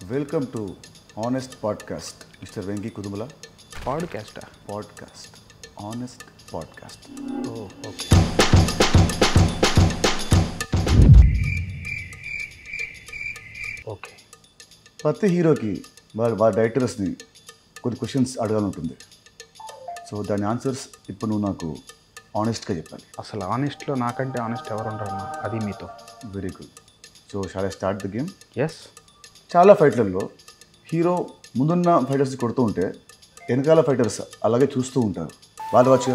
Welcome to honest podcast mister Venky Kudumula. Podcast honest podcast. Okay. Okay. ప్రతి హీరోకి వాళ్ళ డైరెక్టర్స్ని కొన్ని క్వశ్చన్స్ అడగాలంటుంది. సో దాని ఆన్సర్స్ ఇప్పుడు నువ్వు నాకు ఆనెస్ట్గా చెప్పాలి. అసలు ఆనెస్ట్లో నాకంటే ఆనెస్ట్ ఎవరు ఉంటారన్నా, అది మీతో. Very good. So shall I start the game? Yes. చాలా ఫైట్లలో హీరో ముందున్న ఫైటర్స్ని కొడుతూ ఉంటే వెనకాల ఫైటర్స్ అలాగే చూస్తూ ఉంటారు. వాళ్ళు వచ్చి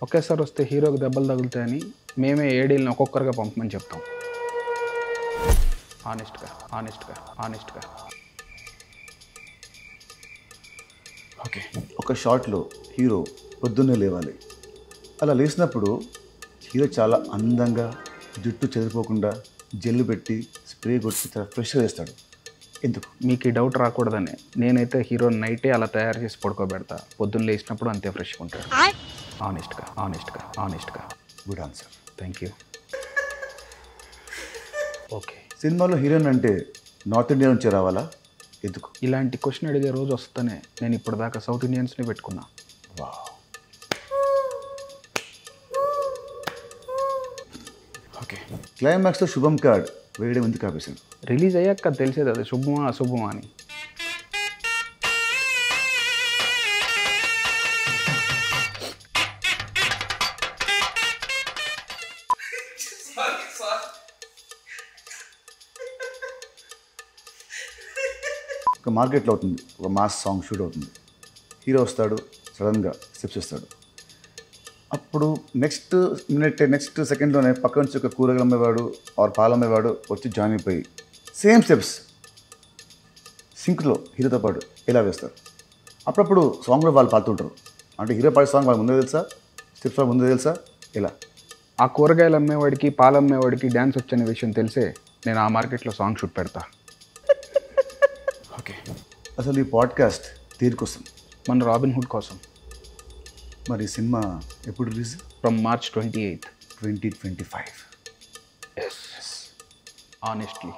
ఒకేసారి వస్తే హీరోకి దెబ్బలు తగులుతాయని మేమే ఏడీలను ఒక్కొక్కరుగా పంపమని చెప్తాం. ఆనెస్ట్గా. ఓకే. ఒక షాట్లో హీరో పొద్దున్నే లేవాలి. అలా లేచినప్పుడు హీరో చాలా అందంగా జుట్టు చెదిరిపోకుండా జెల్లు పెట్టి స్ప్రే కొట్టి చాలా ఫ్రెష్గా వేస్తాడు. ఎందుకు? మీకు ఈ డౌట్ రాకూడదని నేనైతే హీరో నైటే అలా తయారు చేసి పడుకోబెడతా. పొద్దున్న లేచినప్పుడు అంతే ఫ్రెష్గా ఉంటాడు. ఆనెస్ట్గా. Good answer. Thank you. Okay. సినిమాలో హీరోయిన్ అంటే నార్త్ ఇండియా నుంచి రావాలా? ఎందుకు? ఇలాంటి క్వశ్చన్ అడిగే రోజు వస్తేనే నేను ఇప్పటిదాకా సౌత్ ఇండియన్స్ని పెట్టుకున్నా. వావ్. ఓకే. క్లైమాక్స్లో శుభం కార్డ్ వేయడం ఎందుకు ఆపేశాడు? రిలీజ్ అయ్యాక తెలిసేది అది శుభమా అశుభమా అని. ఒక మార్కెట్లో అవుతుంది, ఒక మాస్ సాంగ్ షూట్ అవుతుంది. హీరో వస్తాడు, సడన్గా స్టెప్స్ ఇస్తాడు. అప్పుడు నెక్స్ట్ సెకండ్లోనే పక్క నుంచి ఒక కూరగాయలు అమ్మేవాడు ఆర్ పాలు అమ్మేవాడు వచ్చి జాయిన్ అయిపోయి సేమ్ స్టెప్స్ సింక్లో హీరోతో పాటు ఎలా వేస్తారు. అప్పుడప్పుడు సాంగ్లో వాళ్ళు పాడుతుంటారు. అంటే హీరో పాడే సాంగ్ వాళ్ళు ముందే తెలుసా, స్టెప్స్ వాళ్ళు ముందే తెలుసా, ఎలా? ఆ కూరగాయలు అమ్మేవాడికి పాలు అమ్మేవాడికి డ్యాన్స్ వచ్చనే విషయం తెలిసే నేను ఆ మార్కెట్లో సాంగ్ షూట్ పెడతా. ఓకే. అసలు ఈ పాడ్కాస్ట్ దేనికోసం? మన రాబిన్ హుడ్ కోసం. మరి సినిమా ఎప్పుడు release? From March 28th, 2025. Yes. Honestly.